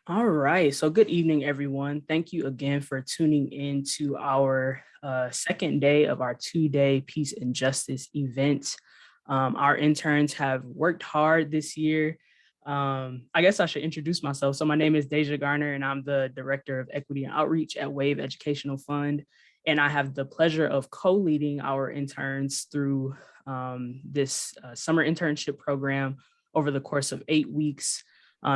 All right. So good evening, everyone. Thank you again for tuning in to our second day of our 2-day Peace and Justice event. Our interns have worked hard this year. I guess I should introduce myself. So my name is Deja Garner, and I'm the Director of Equity and Outreach at Wave Educational Fund. And I have the pleasure of co-leading our interns through this summer internship program over the course of 8 weeks.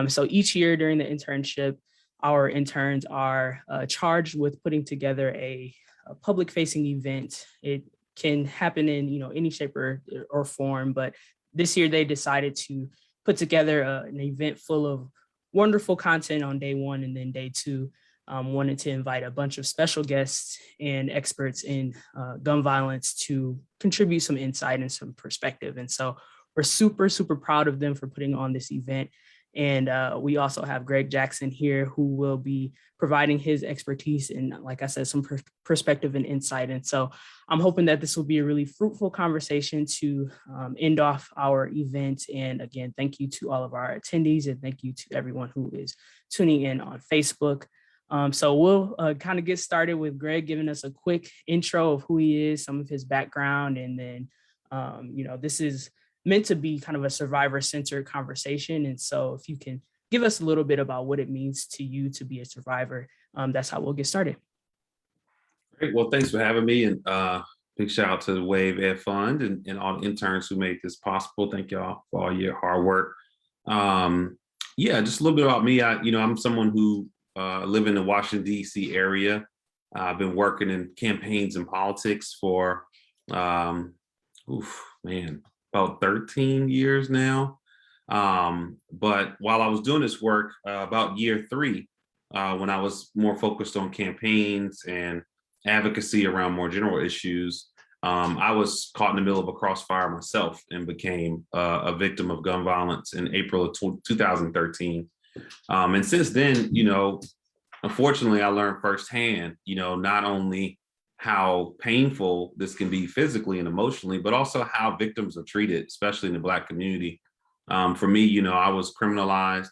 So each year during the internship, our interns are charged with putting together a public-facing event. It can happen in any shape or form, but this year they decided to put together an event full of wonderful content on day one, and then day two wanted to invite a bunch of special guests and experts in gun violence to contribute some insight and some perspective. And so we're super, super proud of them for putting on this event. And we also have Greg Jackson here, who will be providing his expertise and, like I said, some perspective and insight. And so I'm hoping that this will be a really fruitful conversation to end off our event. And again, thank you to all of our attendees, and thank you to everyone who is tuning in on Facebook. So we'll kind of get started with Greg giving us a quick intro of who he is, some of his background, and then, this is meant to be kind of a survivor-centered conversation. And so if you can give us a little bit about what it means to you to be a survivor, that's how we'll get started. Great. Well, thanks for having me. And big shout out to the Wave Ed Fund and all the interns who made this possible. Thank y'all for all your hard work. Just a little bit about me. I'm someone who live in the Washington, D.C. area. I've been working in campaigns and politics for, about 13 years now. But while I was doing this work, about year 3, when I was more focused on campaigns and advocacy around more general issues, I was caught in the middle of a crossfire myself and became a victim of gun violence in April of 2013. And since then, unfortunately, I learned firsthand, not only how painful this can be physically and emotionally, but also how victims are treated, especially in the Black community. For me, I was criminalized,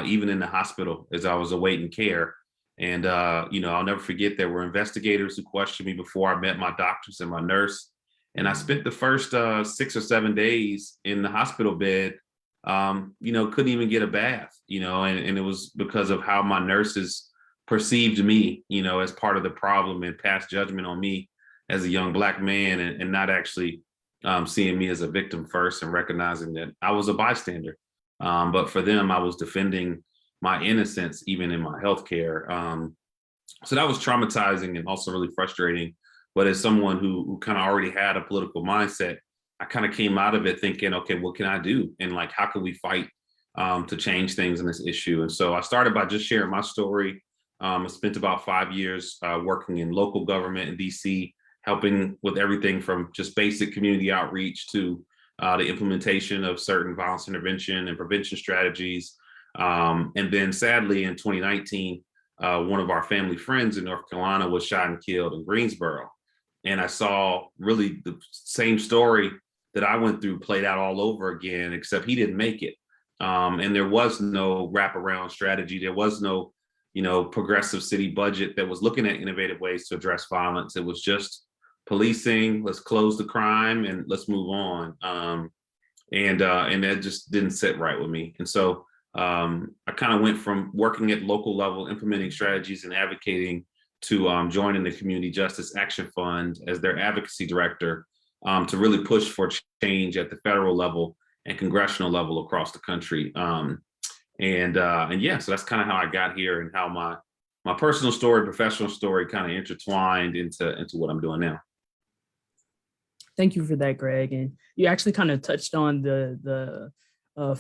even in the hospital as I was awaiting care. And, I'll never forget there were investigators who questioned me before I met my doctors and my nurse. And I spent the first 6 or 7 days in the hospital bed, couldn't even get a bath, and it was because of how my nurses perceived me, as part of the problem and passed judgment on me as a young Black man, and not actually seeing me as a victim first and recognizing that I was a bystander. But for them, I was defending my innocence, even in my healthcare. So that was traumatizing and also really frustrating. But as someone who kind of already had a political mindset, I kind of came out of it thinking, okay, what can I do? And how can we fight to change things in this issue? And so I started by just sharing my story. I spent about 5 years working in local government in DC, helping with everything from just basic community outreach to the implementation of certain violence intervention and prevention strategies. And then sadly, in 2019, one of our family friends in North Carolina was shot and killed in Greensboro. And I saw really the same story that I went through played out all over again, except he didn't make it. And there was no wraparound strategy. There was no progressive city budget that was looking at innovative ways to address violence. It was just policing, let's close the crime and let's move on. And that just didn't sit right with me. And so I kind of went from working at local level, implementing strategies and advocating, to joining the Community Justice Action Fund as their advocacy director, to really push for change at the federal level and congressional level across the country. So that's kind of how I got here and how my personal story, professional story kind of intertwined into what I'm doing now. Thank you for that, Greg. And you actually kind of touched on the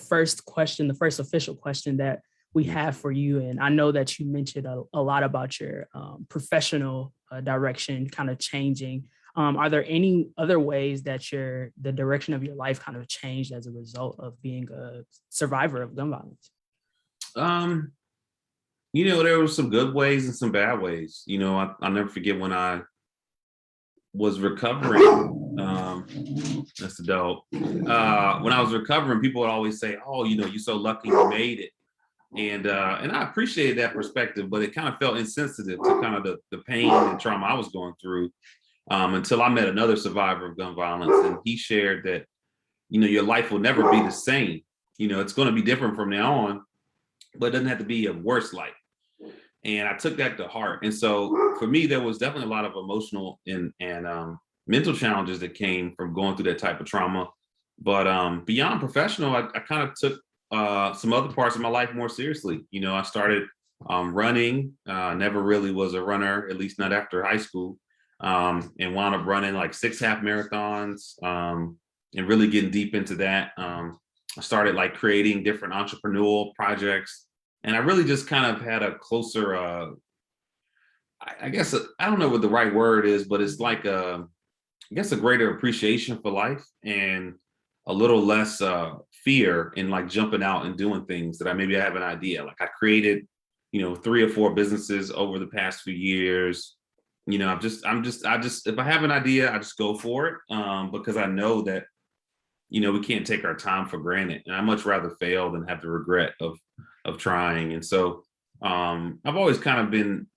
first question, the first official question that we have for you. And I know that you mentioned a lot about your professional direction kind of changing. Are there any other ways that the direction of your life kind of changed as a result of being a survivor of gun violence? There were some good ways and some bad ways. I'll never forget when I was recovering. That's the dope. When I was recovering, people would always say, "Oh, you're so lucky you made it." And I appreciated that perspective, but it kind of felt insensitive to kind of the pain and trauma I was going through, until I met another survivor of gun violence, and he shared that, your life will never be the same. It's going to be different from now on, but it doesn't have to be a worse life. And I took that to heart. And so for me, there was definitely a lot of emotional and mental challenges that came from going through that type of trauma. But beyond professional, I kind of took some other parts of my life more seriously. I started running. Never really was a runner, at least not after high school, and wound up running like 6 half marathons, and really getting deep into that. I started like creating different entrepreneurial projects, and I really just kind of had a closer, I guess, I don't know what the right word is, but it's like I guess a greater appreciation for life and a little less fear in like jumping out and doing things that I have an idea. Like I created, 3 or 4 businesses over the past few years. If I have an idea, I just go for it, because I know that, we can't take our time for granted, and I much rather fail than have the regret of trying. And so I've always kind of been,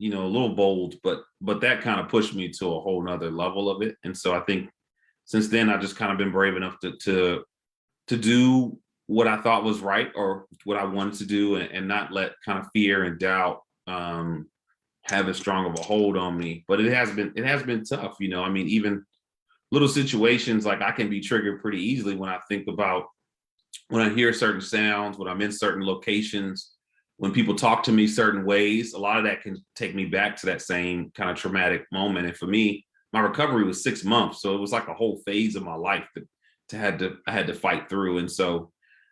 a little bold, but that kind of pushed me to a whole nother level of it. And so I think since then I've just kind of been brave enough to do what I thought was right or what I wanted to do, and not let kind of fear and doubt have as strong of a hold on me. But it has been tough. Even little situations, like I can be triggered pretty easily when I think about, when I hear certain sounds, when I'm in certain locations, when people talk to me certain ways. A lot of that can take me back to that same kind of traumatic moment. And for me, my recovery was 6 months, so it was like a whole phase of my life that I had to fight through. And so,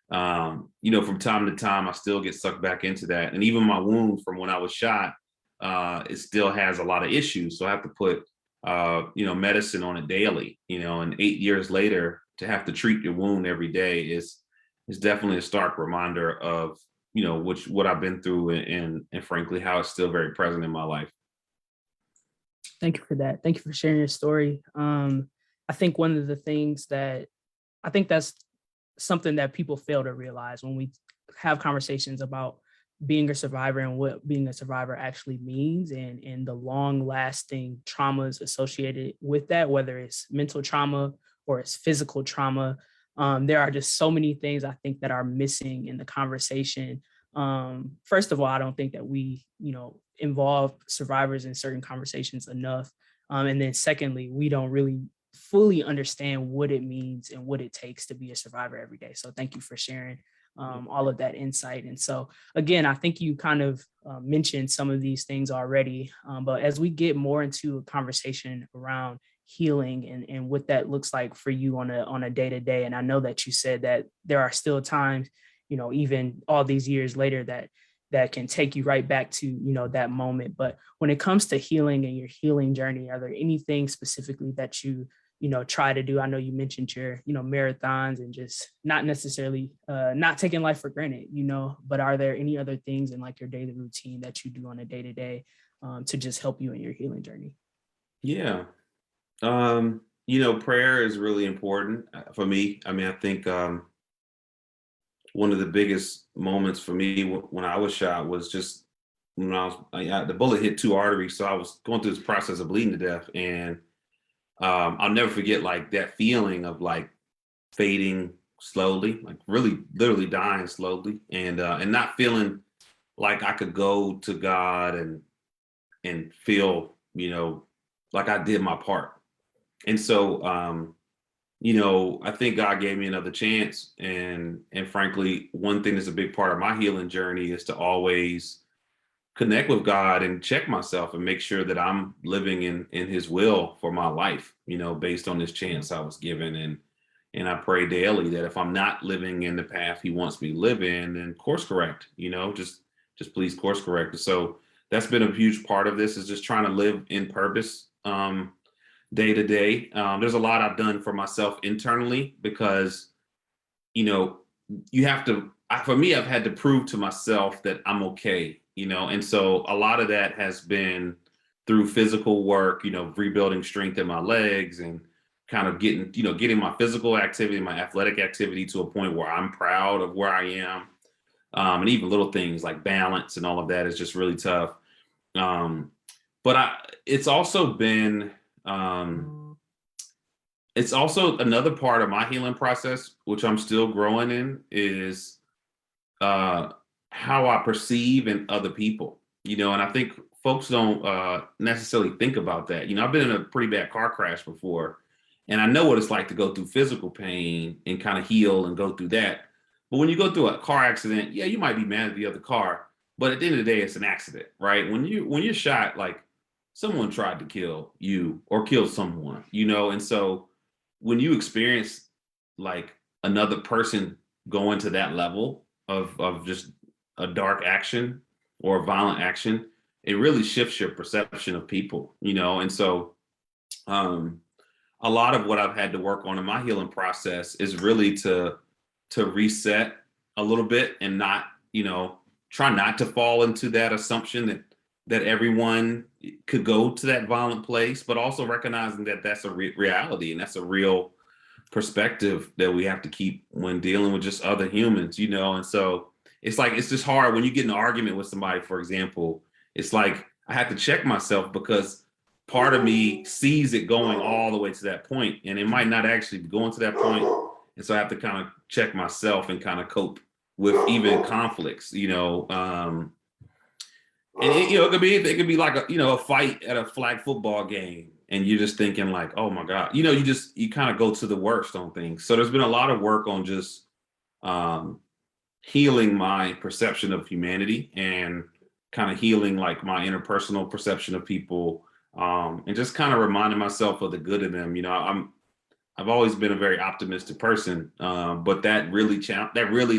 from time to time, I still get sucked back into that. And even my wound from when I was shot, it still has a lot of issues. So I have to put, medicine on it daily. And 8 years later, to have to treat your wound every day is definitely a stark reminder of, what I've been through, and frankly how it's still very present in my life. Thank you for that. Thank you for sharing your story. I think one of the things that I think that's something that people fail to realize when we have conversations about being a survivor and what being a survivor actually means, and the long lasting traumas associated with that, whether it's mental trauma or it's physical trauma. There are just so many things I think that are missing in the conversation. First of all, I don't think that we, involve survivors in certain conversations enough. And then secondly, we don't really fully understand what it means and what it takes to be a survivor every day. So thank you for sharing all of that insight. And so, again, I think you kind of mentioned some of these things already, but as we get more into a conversation around healing and what that looks like for you on a day-to-day, and I know that you said that there are still times, even all these years later, that can take you right back to, that moment. But when it comes to healing and your healing journey, are there anything specifically that you try to do? I know you mentioned your, marathons and just not necessarily not taking life for granted, but are there any other things in like your daily routine that you do on a day to day to just help you in your healing journey? Yeah. Prayer is really important for me. I think one of the biggest moments for me when I was shot was just when the bullet hit 2 arteries. So I was going through this process of bleeding to death. And I'll never forget like that feeling of like fading slowly, like really literally dying slowly, and not feeling like I could go to God and feel, like I did my part. And so, I think God gave me another chance. And frankly, one thing that's a big part of my healing journey is to always connect with God and check myself and make sure that I'm living in his will for my life, based on this chance I was given. And I pray daily that if I'm not living in the path he wants me to live in, then course correct, just please course correct. So that's been a huge part of this, is just trying to live in purpose, day to day. There's a lot I've done for myself internally, because, you have to, for me, I've had to prove to myself that I'm okay, and so a lot of that has been through physical work, rebuilding strength in my legs, and kind of getting my physical activity, my athletic activity to a point where I'm proud of where I am. And even little things like balance and all of that is just really tough. Um, but it's also been, it's also another part of my healing process, which I'm still growing in, is uh, how I perceive in other people. And I think folks don't necessarily think about that. I've been in a pretty bad car crash before, and I know what it's like to go through physical pain and kind of heal and go through that. But when you go through a car accident, yeah, you might be mad at the other car, but at the end of the day, it's an accident, right? When you're shot, like someone tried to kill you or kill someone, and so when you experience like another person going to that level of just a dark action or a violent action, it really shifts your perception of people, and so um a lot of what I've had to work on in my healing process is really to reset a little bit and not, try not to fall into that assumption that everyone could go to that violent place, but also recognizing that that's a reality and that's a real perspective that we have to keep when dealing with just other humans, and so it's like it's just hard when you get in an argument with somebody, for example. It's like I have to check myself because part of me sees it going all the way to that point and it might not actually be going to that point. And so I have to kind of check myself and kind of cope with even conflicts, and it could be like a fight at a flag football game, and you're just thinking like, oh my god, you kind of go to the worst on things. So there's been a lot of work on just um, healing my perception of humanity and kind of healing like my interpersonal perception of people, and just kind of reminding myself of the good in them. I've always been a very optimistic person, but that really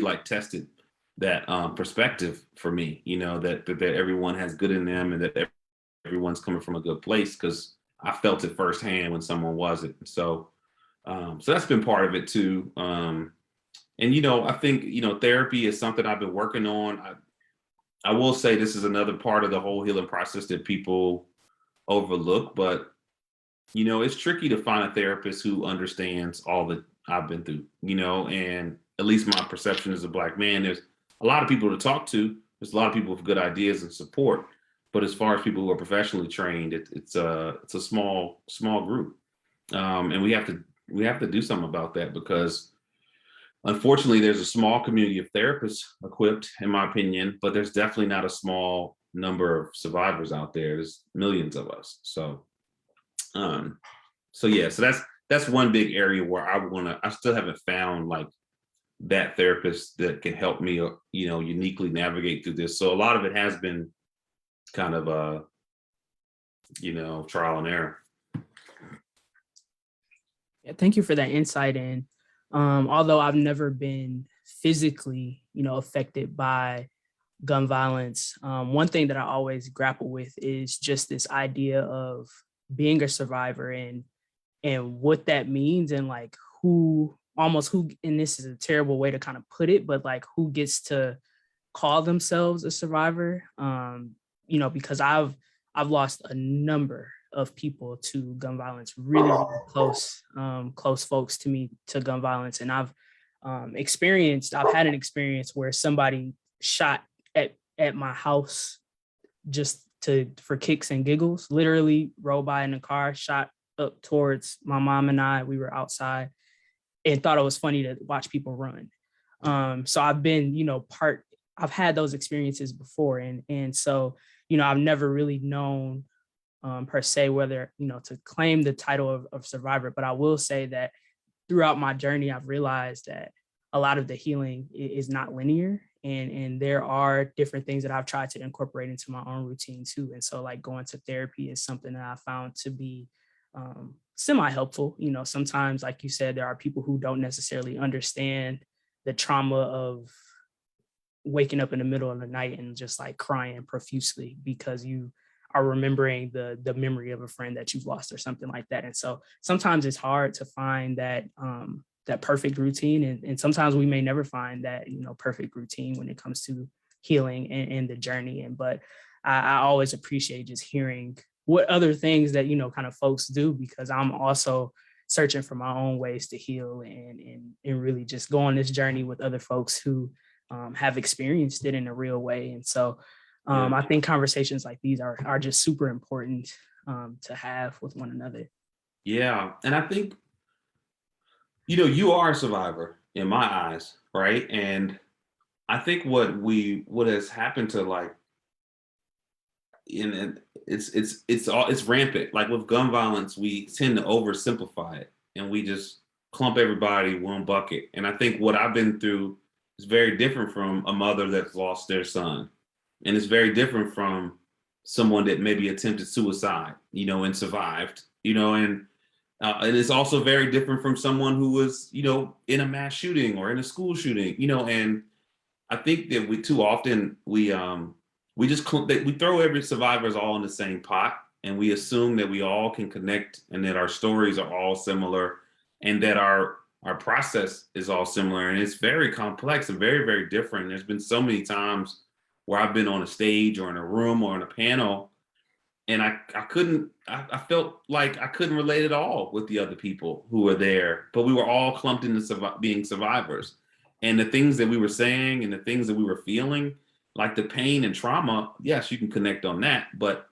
like tested that perspective for me. That everyone has good in them and that everyone's coming from a good place because I felt it firsthand when someone wasn't. So that's been part of it too. And I think therapy is something I've been working on. I will say this is another part of the whole healing process that people overlook, but it's tricky to find a therapist who understands all that I've been through, and at least my perception as a Black man, there's a lot of people to talk to. There's a lot of people with good ideas and support. But as far as people who are professionally trained, it's a small group. And we have to do something about that because unfortunately there's a small community of therapists equipped, in my opinion, but there's definitely not a small number of survivors out there. There's millions of us. Um, so that's one big area where I still haven't found like that therapist that can help me, uniquely navigate through this. So a lot of it has been kind of trial and error. Yeah, thank you for that insight. And although I've never been physically, affected by gun violence, one thing that I always grapple with is just this idea of being a survivor and what that means and like who, and this is a terrible way to kind of put it, but like who gets to call themselves a survivor. Because I've lost a number of people to gun violence, really, really close folks to me to gun violence. And I've had an experience where somebody shot at my house just for kicks and giggles, literally rolled by in a car, shot up towards my mom and I. We were outside and thought it was funny to watch people run. So I've been, I've had those experiences before. And so, I've never really known per se whether, to claim the title of survivor. But I will say that throughout my journey, I've realized that a lot of the healing is not linear. And there are different things that I've tried to incorporate into my own routine too. And so like going to therapy is something that I found to be semi-helpful. Sometimes, like you said, there are people who don't necessarily understand the trauma of waking up in the middle of the night and just like crying profusely because you are remembering the memory of a friend that you've lost or something like that. And so sometimes it's hard to find that that perfect routine. And sometimes we may never find that, perfect routine when it comes to healing and the journey. But I always appreciate just hearing what other things that, kind of folks do, because I'm also searching for my own ways to heal and really just go on this journey with other folks who have experienced it in a real way. And so Yeah. I think conversations like these are just super important to have with one another. Yeah. And I think, you are a survivor in my eyes, right? And I think what has happened to like and it's rampant. Like with gun violence, we tend to oversimplify it and we just clump everybody one bucket. And I think what I've been through is very different from a mother that's lost their son, and it's very different from someone that maybe attempted suicide, and survived, and it's also very different from someone who was, in a mass shooting or in a school shooting, and I think that we too often we just we throw every survivors all in the same pot, and we assume that we all can connect and that our stories are all similar and that our process is all similar, and it's very complex and very very different. There's been so many times where I've been on a stage or in a room or in a panel, and I felt like I couldn't relate at all with the other people who were there, but we were all clumped into being survivors, and the things that we were saying and the things that we were feeling, like the pain and trauma, yes, you can connect on that, but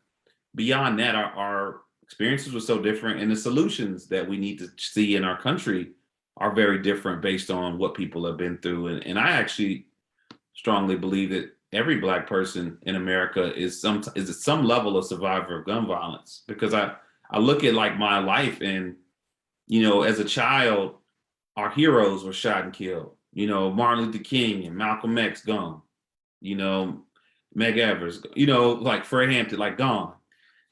beyond that, our experiences were so different, and the solutions that we need to see in our country are very different based on what people have been through. And I actually strongly believe that every Black person in America is at some level a survivor of gun violence, because I look at like my life, and as a child, our heroes were shot and killed. Martin Luther King and Malcolm X gone. Meg Evers, like Fred Hampton, like gone.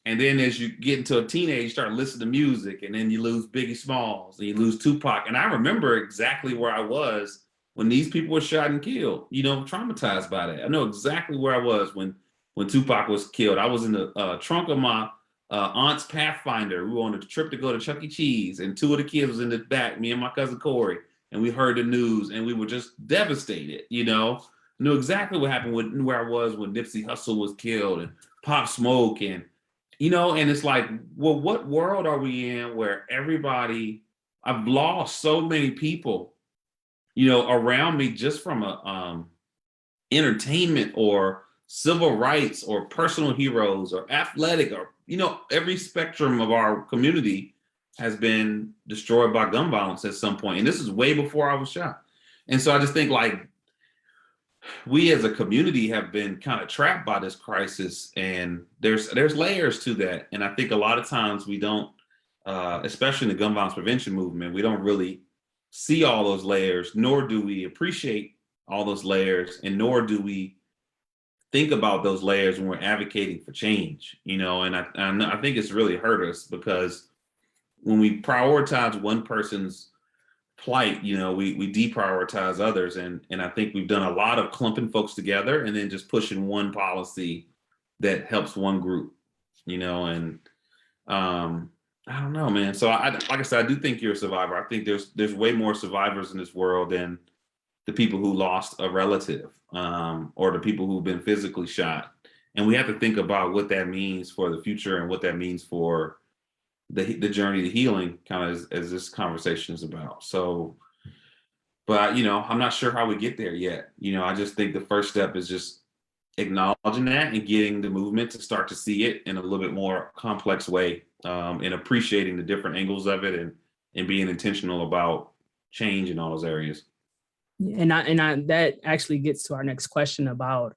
And then as you get into a teenage, you start listening to music, and then you lose Biggie Smalls and you lose Tupac. And I remember exactly where I was when these people were shot and killed, traumatized by that. I know exactly where I was when Tupac was killed. I was in the trunk of my aunt's Pathfinder. We were on a trip to go to Chuck E. Cheese, and two of the kids was in the back, me and my cousin Corey, and we heard the news, and we were just devastated, Knew exactly what happened where I was when Nipsey Hussle was killed and Pop Smoke, and it's like, well, what world are we in where I've lost so many people, around me just from a entertainment or civil rights or personal heroes or athletic or, every spectrum of our community has been destroyed by gun violence at some point. And this is way before I was shot. And so I just think like we as a community have been kind of trapped by this crisis, and there's layers to that. And I think a lot of times we don't, especially in the gun violence prevention movement, we don't really see all those layers, nor do we appreciate all those layers, and nor do we think about those layers when we're advocating for change, and I think it's really hurt us, because when we prioritize one person's plight, we deprioritize others. And I think we've done a lot of clumping folks together and then just pushing one policy that helps one group, and I don't know, man. So like I said, I do think you're a survivor. I think there's way more survivors in this world than the people who lost a relative, or the people who've been physically shot. And we have to think about what that means for the future and what that means for the journey to healing, kind of as this conversation is about. So, but I'm not sure how we get there yet. I just think the first step is just acknowledging that and getting the movement to start to see it in a little bit more complex way, and appreciating the different angles of it, and being intentional about change in all those areas. And that actually gets to our next question about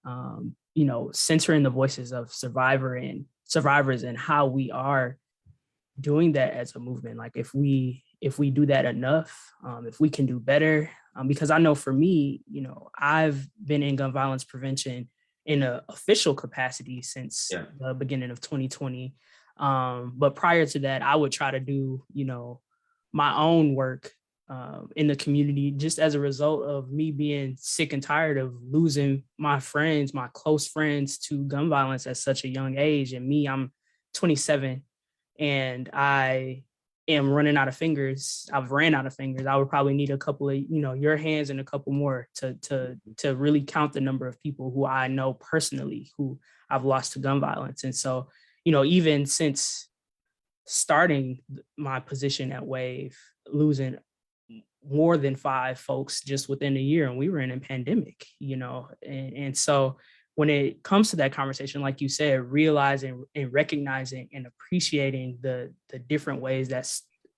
centering the voices of survivors and how we are doing that as a movement. Like if we do that enough, if we can do better, because I know for me, I've been in gun violence prevention in an official capacity since the beginning of 2020. But prior to that, I would try to do, my own work in the community, just as a result of me being sick and tired of losing my friends, my close friends, to gun violence at such a young age. And I'm 27, and I am running out of fingers. I've ran out of fingers. I would probably need a couple of, your hands and a couple more to really count the number of people who I know personally who I've lost to gun violence. And so, even since starting my position at Wave, losing more than 5 folks just within a year, and we were in a pandemic, and so when it comes to that conversation, like you said, realizing and recognizing and appreciating the different ways that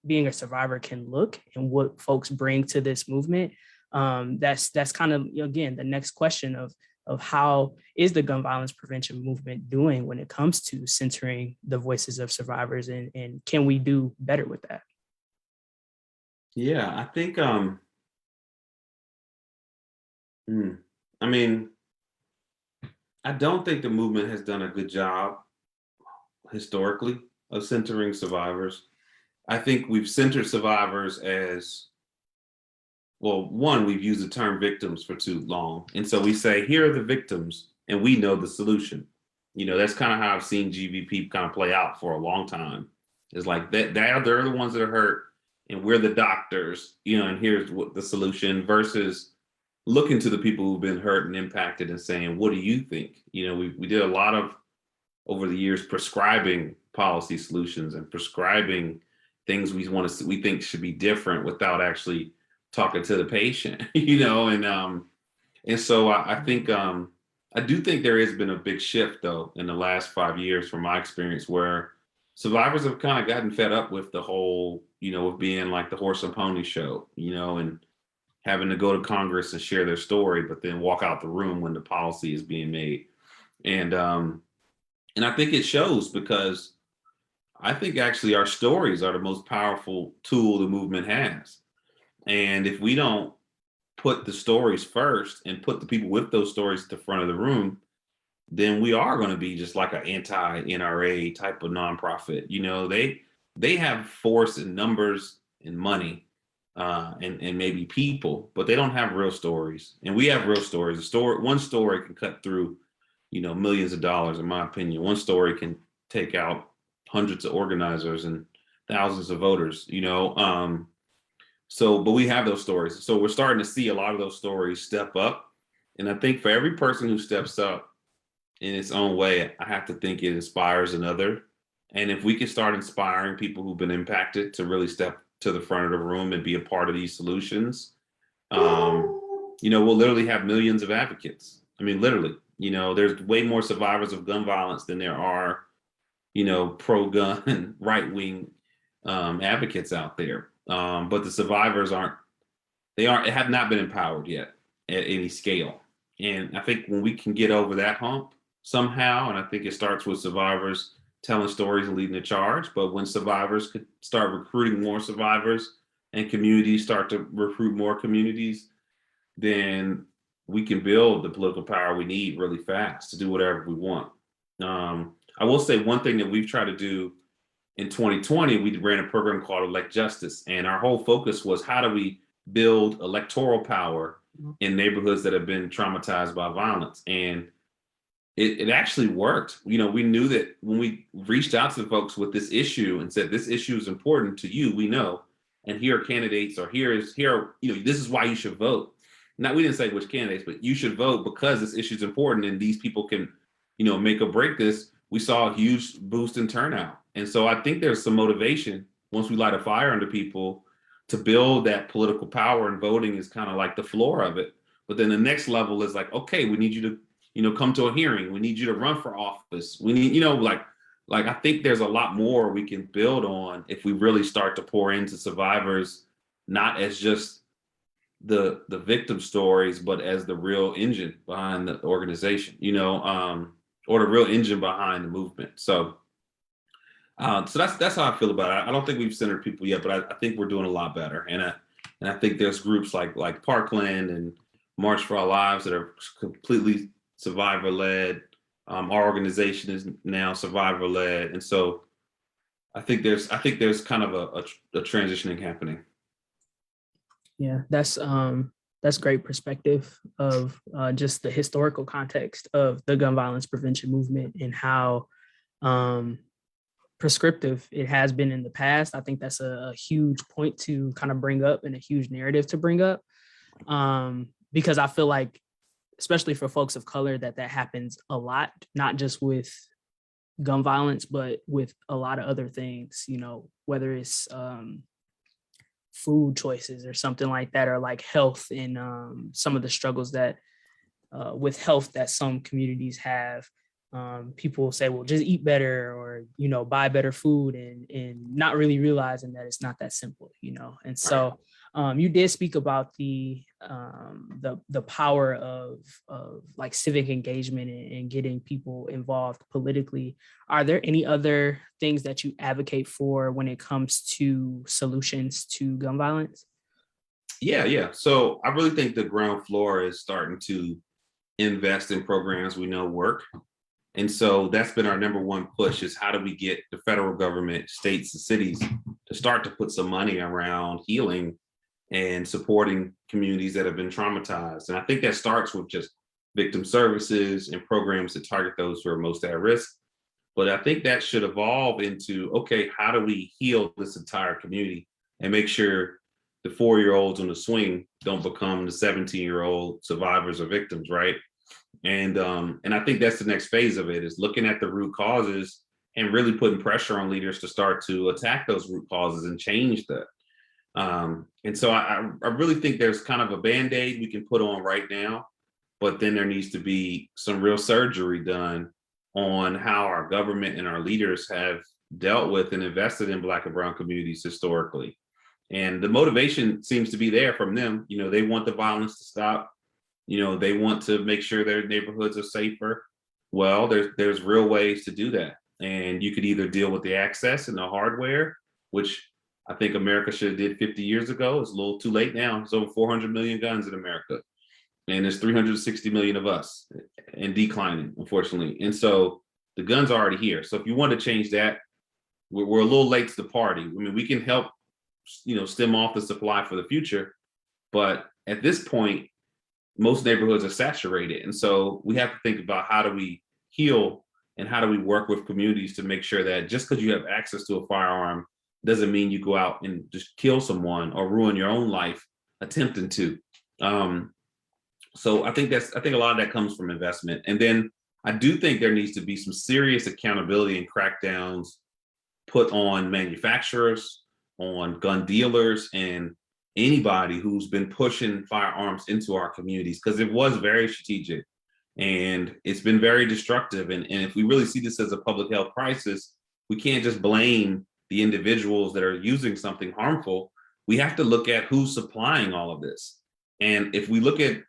being a survivor can look and what folks bring to this movement, that's kind of, again, the next question of how is the gun violence prevention movement doing when it comes to centering the voices of survivors, and can we do better with that? Yeah, I think hmm, I mean, I don't think the movement has done a good job historically of centering survivors. I think we've centered survivors as, well, one, we've used the term victims for too long. And so we say, here are the victims, and we know the solution. That's kind of how I've seen GVP kind of play out for a long time. It's like they're the ones that are hurt, and we're the doctors, and here's what the solution, versus looking to the people who've been hurt and impacted and saying, what do you think? We did a lot of, over the years, prescribing policy solutions and prescribing things we think should be different without actually talking to the patient, and so I think I do think there has been a big shift though in the last 5 years from my experience, where survivors have kind of gotten fed up with the whole, of being like the horse and pony show, and having to go to Congress and share their story, but then walk out the room when the policy is being made. And I think it shows, because I think actually our stories are the most powerful tool the movement has. And if we don't put the stories first and put the people with those stories at the front of the room, then we are going to be just like an anti-NRA type of nonprofit. They have force and numbers and money, and maybe people, but they don't have real stories. And we have real stories. One story can cut through, millions of dollars, in my opinion. One story can take out hundreds of organizers and thousands of voters, So, but we have those stories. So we're starting to see a lot of those stories step up. And I think for every person who steps up in its own way, I have to think it inspires another. And if we can start inspiring people who've been impacted to really step to the front of the room and be a part of these solutions, we'll literally have millions of advocates. I mean, literally, there's way more survivors of gun violence than there are, pro-gun right-wing advocates out there. But the survivors have not been empowered yet at any scale. And I think when we can get over that hump somehow, and I think it starts with survivors telling stories and leading the charge, but when survivors could start recruiting more survivors and communities start to recruit more communities, then we can build the political power we need really fast to do whatever we want. I will say one thing that we've tried to do in 2020, we ran a program called Elect Justice, and our whole focus was, how do we build electoral power in neighborhoods that have been traumatized by violence? And it actually worked. We knew that when we reached out to folks with this issue and said, this issue is important to you, we know, and here are candidates, or this is why you should vote. We didn't say which candidates, but you should vote because this issue is important and these people can, make or break this. We saw a huge boost in turnout. And so I think there's some motivation, once we light a fire under people, to build that political power, and voting is kind of like the floor of it. But then the next level is like, okay, we need you to, come to a hearing. We need you to run for office. We need, I think there's a lot more we can build on if we really start to pour into survivors, not as just the victim stories, but as the real engine behind the organization, or the real engine behind the movement. So that's how I feel about it. I don't think we've centered people yet, but I think we're doing a lot better. And I think there's groups like Parkland and March for Our Lives that are completely survivor led. Our organization is now survivor led, and so I think there's kind of a transitioning happening. Yeah, that's great perspective of just the historical context of the gun violence prevention movement and how prescriptive it has been in the past. I think that's a huge point to kind of bring up, and a huge narrative to bring up, because I feel like, especially for folks of color, that happens a lot, not just with gun violence, but with a lot of other things, whether it's food choices or something like that, or like health and some of the struggles that with health that some communities have. People say, well, just eat better, or, buy better food, and not really realizing that it's not that simple, And so you did speak about the power of like civic engagement and getting people involved politically. Are there any other things that you advocate for when it comes to solutions to gun violence? Yeah. So I really think the ground floor is starting to invest in programs we know work. And so that's been our number one push, is how do we get the federal government, states, and cities to start to put some money around healing and supporting communities that have been traumatized. And I think that starts with just victim services and programs that target those who are most at risk. But I think that should evolve into, okay, how do we heal this entire community and make sure the 4-year-olds on the swing don't become the 17-year-old survivors or victims, right? And I think that's the next phase of it, is looking at the root causes and really putting pressure on leaders to start to attack those root causes and change that. And so I really think there's kind of a Band-Aid we can put on right now, but then there needs to be some real surgery done on how our government and our leaders have dealt with and invested in Black and brown communities historically. And the motivation seems to be there from them. They want the violence to stop. They want to make sure their neighborhoods are safer. Well, there's real ways to do that. And you could either deal with the access and the hardware, which I think America should have did 50 years ago. It's a little too late now. There's over 400 million guns in America, and there's 360 million of us, and declining, unfortunately. And so the guns are already here. So if you want to change that, we're a little late to the party. I mean, we can help, stem off the supply for the future. But at this point, most neighborhoods are saturated. And so we have to think about, how do we heal and how do we work with communities to make sure that just because you have access to a firearm doesn't mean you go out and just kill someone or ruin your own life attempting to. So I think a lot of that comes from investment. And then I do think there needs to be some serious accountability and crackdowns put on manufacturers, on gun dealers, and anybody who's been pushing firearms into our communities, because it was very strategic and it's been very destructive. And if we really see this as a public health crisis, we can't just blame the individuals that are using something harmful. We have to look at who's supplying all of this. And if we look at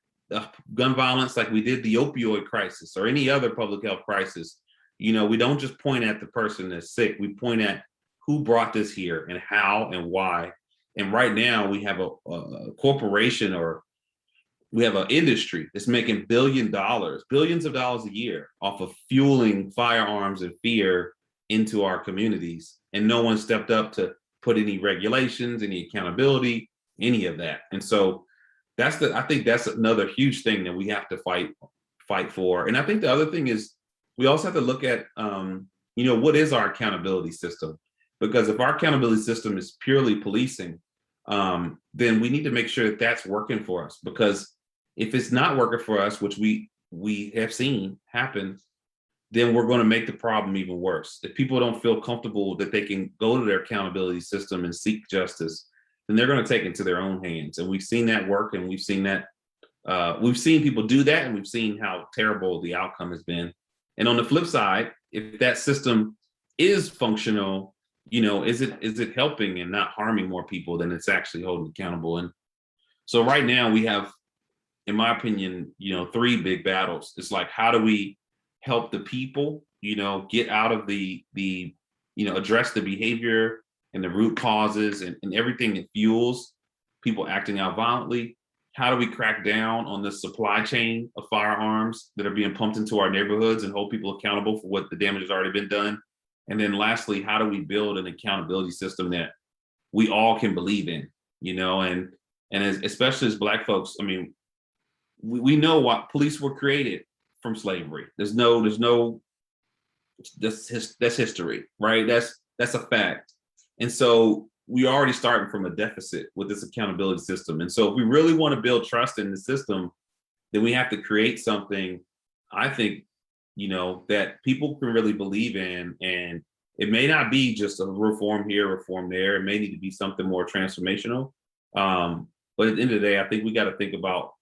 gun violence like we did the opioid crisis or any other public health crisis, we don't just point at the person that's sick. We point at who brought this here and how and why. And right now we have a corporation, or we have an industry that's making billions of dollars a year off of fueling firearms and fear into our communities. And no one stepped up to put any regulations, any accountability, any of that. And so I think that's another huge thing that we have to fight for. And I think the other thing is, we also have to look at, what is our accountability system? Because if our accountability system is purely policing, then we need to make sure that that's working for us. Because if it's not working for us, which we have seen happen, then we're going to make the problem even worse. If people don't feel comfortable that they can go to their accountability system and seek justice, then they're going to take it into their own hands. And we've seen that work, and we've seen people do that, and we've seen how terrible the outcome has been. And on the flip side, if that system is functional, is it helping and not harming more people than it's actually holding accountable? And so right now we have, in my opinion, 3 big battles. It's like, how do we help the people, get out of the address the behavior and the root causes and everything that fuels people acting out violently? How do we crack down on the supply chain of firearms that are being pumped into our neighborhoods and hold people accountable for what the damage has already been done? And then lastly, how do we build an accountability system that we all can believe in, especially as Black folks? I mean, we know what police were created from slavery. That's history, right? That's a fact. And so we already starting from a deficit with this accountability system. And so if we really want to build trust in the system, then we have to create something, I think, that people can really believe in. And it may not be just a reform here, reform there. It may need to be something more transformational. But at the end of the day, I think we got to think about,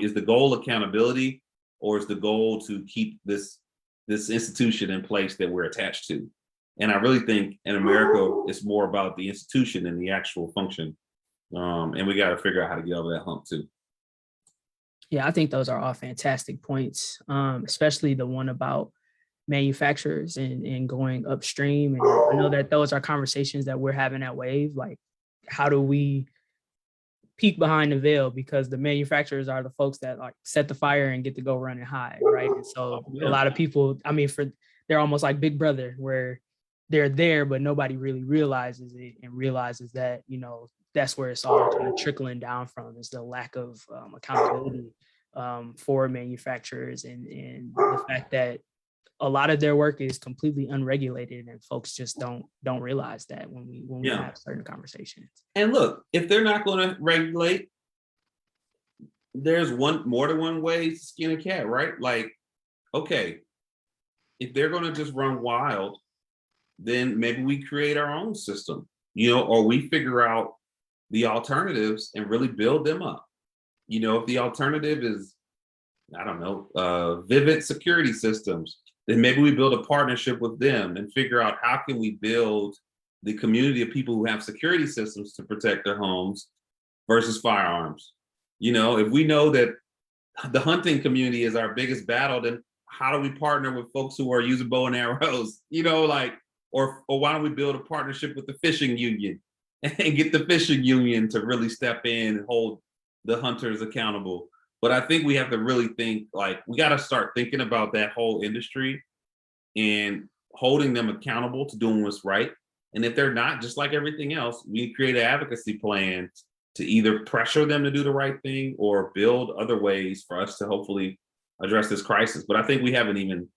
is the goal accountability, or is the goal to keep this institution in place that we're attached to? And I really think in America, it's more about the institution than the actual function. And we got to figure out how to get over that hump too. Yeah, I think those are all fantastic points, especially the one about manufacturers and going upstream. And I know that those are conversations that we're having at Wave. Like, how do we peek behind the veil, because the manufacturers are the folks that like set the fire and get to go running high, right? And so a lot of people, I mean, they're almost like Big Brother, where they're there, but nobody really realizes it and realizes that, that's where it's all kind of trickling down from, is the lack of accountability for manufacturers, and the fact that a lot of their work is completely unregulated, and folks just don't realize that when we Yeah. have certain conversations. And look, if they're not going to regulate, there's more than one way to skin a cat, right? Like, okay, if they're going to just run wild, then maybe we create our own system, or we figure out the alternatives and really build them up. If the alternative is, I don't know, Vivid security systems, then maybe we build a partnership with them and figure out how can we build the community of people who have security systems to protect their homes versus firearms. If we know that the hunting community is our biggest battle, then how do we partner with folks who are using bow and arrows? Or why don't we build a partnership with the fishing union and get the fishing union to really step in and hold the hunters accountable? But I think we have to really think, like, we got to start thinking about that whole industry and holding them accountable to doing what's right. And if they're not, just like everything else, we create an advocacy plan to either pressure them to do the right thing or build other ways for us to hopefully address this crisis. But I think we haven't even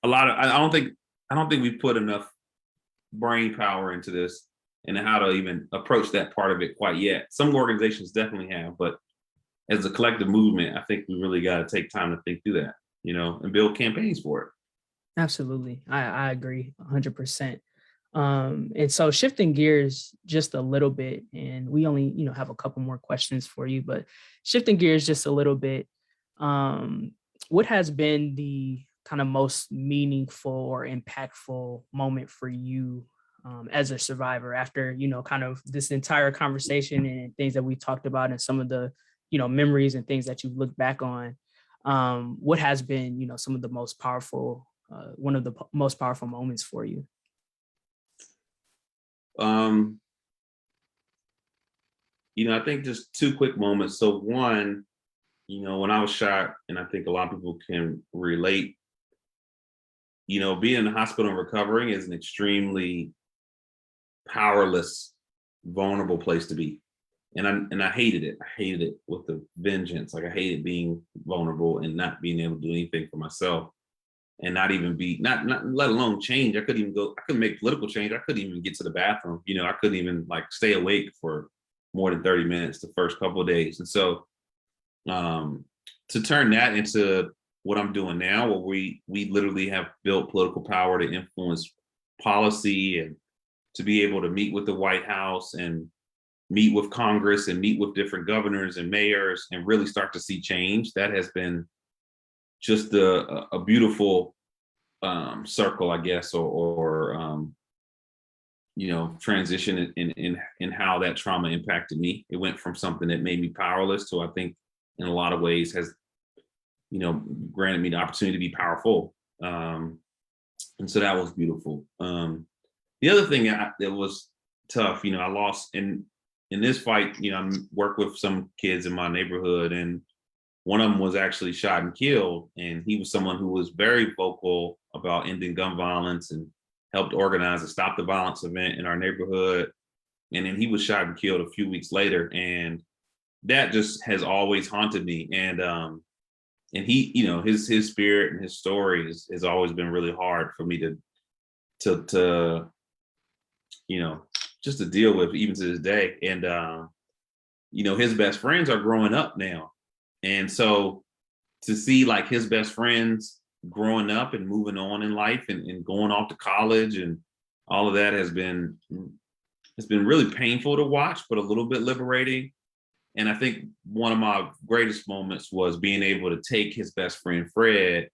I don't think we've put enough brain power into this and how to even approach that part of it quite yet. Some organizations definitely have, but as a collective movement, I think we really got to take time to think through that, and build campaigns for it. Absolutely. I agree 100%. And so shifting gears just a little bit, and we only, have a couple more questions for you, but shifting gears just a little bit, what has been the kind of most meaningful or impactful moment for you as a survivor after, kind of this entire conversation and things that we talked about and some of the, memories and things that you've looked back on? What has been, some of the most powerful, one of the most powerful moments for you? I think just two quick moments. So one, when I was shot, and I think a lot of people can relate, being in the hospital and recovering is an extremely powerless, vulnerable place to be. And I hated it. I hated it with the vengeance. Like, I hated being vulnerable and not being able to do anything for myself, and not even not let alone change. I couldn't make political change. I couldn't even get to the bathroom. I couldn't even like stay awake for more than 30 minutes the first couple of days. And so to turn that into what I'm doing now, where we literally have built political power to influence policy and to be able to meet with the White House and meet with Congress and meet with different governors and mayors and really start to see change, that has been just a beautiful circle, I guess, or transition in how that trauma impacted me. It went from something that made me powerless to, I think, in a lot of ways has, granted me the opportunity to be powerful. And so that was beautiful. The other thing that was tough, I lost in this fight. I work with some kids in my neighborhood, and one of them was actually shot and killed. And he was someone who was very vocal about ending gun violence and helped organize a Stop the Violence event in our neighborhood. And then he was shot and killed a few weeks later. And that just has always haunted me. And he, his spirit and his story has always been really hard for me to just to deal with, even to this day. And his best friends are growing up now. And so to see like his best friends growing up and moving on in life and going off to college and all of that has been really painful to watch, but a little bit liberating. And I think one of my greatest moments was being able to take his best friend Fred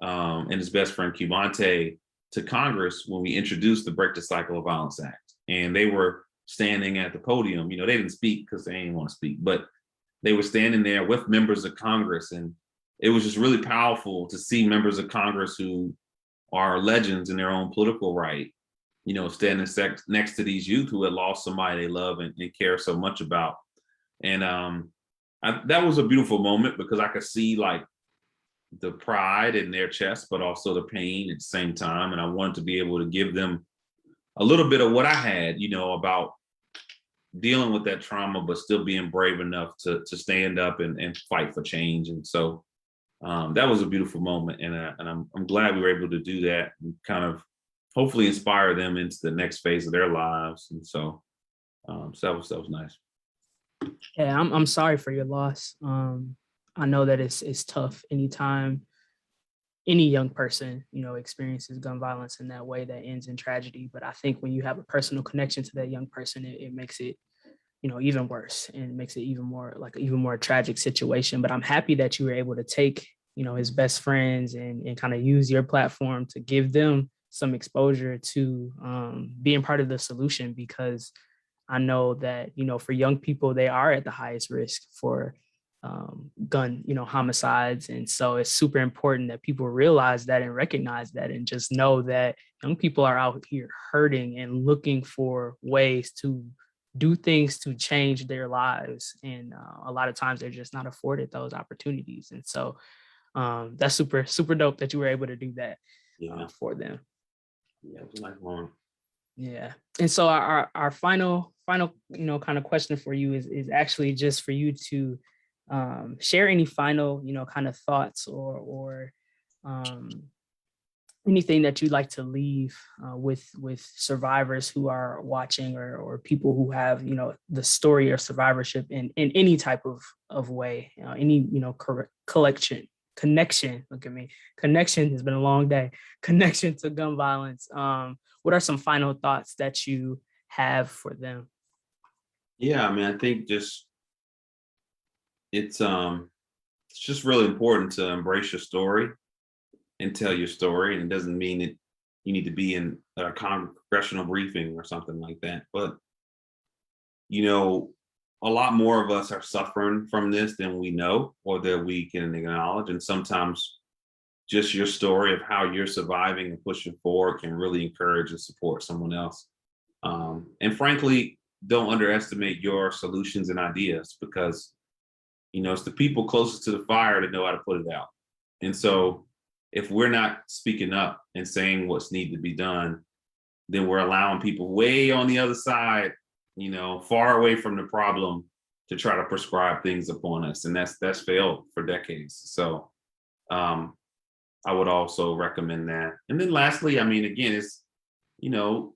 and his best friend Cubante to Congress when we introduced the Break the Cycle of Violence Act. And they were standing at the podium. You know, they didn't speak because they didn't want to speak, but they were standing there with members of Congress. And it was just really powerful to see members of Congress who are legends in their own political right, you know, standing next to these youth who had lost somebody they love and care so much about. And that was a beautiful moment because I could see like the pride in their chest, but also the pain at the same time. And I wanted to be able to give them a little bit of what I had, you know, about dealing with that trauma, but still being brave enough to stand up and fight for change. And so that was a beautiful moment. And I'm glad we were able to do that and kind of hopefully inspire them into the next phase of their lives. And so that was nice. Yeah, I'm sorry for your loss. I know that it's tough anytime any young person, you know, experiences gun violence in that way that ends in tragedy. But I think when you have a personal connection to that young person, it makes it, you know, even worse, and it makes it even more tragic situation. But I'm happy that you were able to take, you know, his best friends and kind of use your platform to give them some exposure to being part of the solution, because I know that, you know, for young people, they are at the highest risk for gun, you know, homicides. And so it's super important that people realize that and recognize that, and just know that young people are out here hurting and looking for ways to do things to change their lives. And a lot of times they're just not afforded those opportunities. And so that's super, super dope that you were able to do that for them. Yeah, it was a nice moment. Yeah. And so our final, you know, kind of question for you is actually just for you to share any final, you know, kind of thoughts or anything that you'd like to leave with survivors who are watching, or people who have, you know, the story of survivorship in any type of way, any, you know, connection. Look at me. Connection has been a long day. Connection to gun violence. What are some final thoughts that you have for them? Yeah, I mean, I think it's just really important to embrace your story and tell your story. And it doesn't mean that you need to be in a congressional briefing or something like that. But, you know, a lot more of us are suffering from this than we know or that we can acknowledge. And sometimes just your story of how you're surviving and pushing forward can really encourage and support someone else. And frankly, don't underestimate your solutions and ideas, because, you know, it's the people closest to the fire that know how to put it out. And so if we're not speaking up and saying what's needed to be done, then we're allowing people way on the other side, you know, far away from the problem, to try to prescribe things upon us. And that's failed for decades. So I would also recommend that. And then lastly, I mean, again, it's, you know,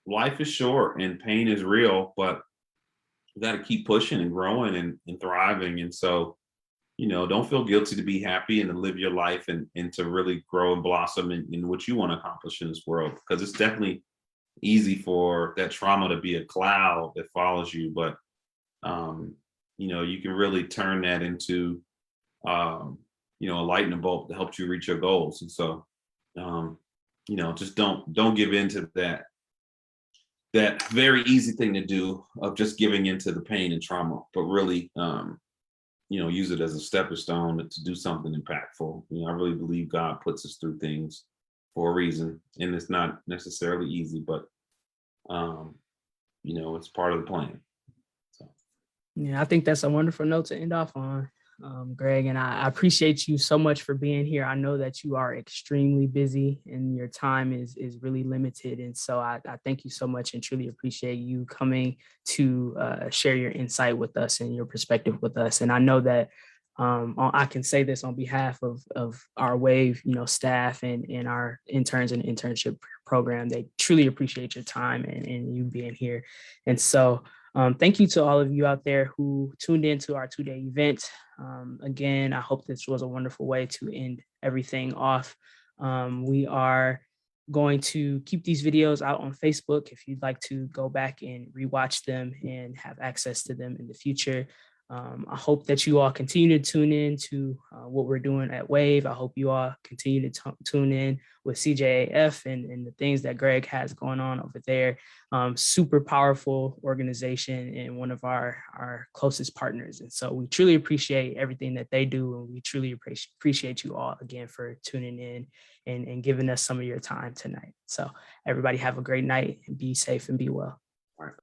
life is short and pain is real, but you got to keep pushing and growing and thriving. And so, you know, don't feel guilty to be happy and to live your life and to really grow and blossom in what you want to accomplish in this world. Because it's definitely easy for that trauma to be a cloud that follows you. But, you know, you can really turn that into, you know, a lightning bolt that helps you reach your goals. And so, you know, just don't give in to that very easy thing to do of just giving into the pain and trauma, but really, you know, use it as a stepping stone to do something impactful. You know, I really believe God puts us through things for a reason, and it's not necessarily easy, but you know, it's part of the plan. So. Yeah, I think that's a wonderful note to end off on, Greg. And I appreciate you so much for being here. I know that you are extremely busy and your time is really limited. And so I thank you so much and truly appreciate you coming to share your insight with us and your perspective with us. And I know that I can say this on behalf of our WAVE, you know, staff and our interns and internship program. They truly appreciate your time and you being here. And so thank you to all of you out there who tuned into our 2-day event. Again, I hope this was a wonderful way to end everything off. We are going to keep these videos out on Facebook if you'd like to go back and rewatch them and have access to them in the future. I hope that you all continue to tune in to what we're doing at Wave. I hope you all continue to tune in with CJAF and the things that Greg has going on over there. Super powerful organization and one of our closest partners. And so we truly appreciate everything that they do. And we truly appreciate you all again for tuning in and giving us some of your time tonight. So everybody have a great night and be safe and be well.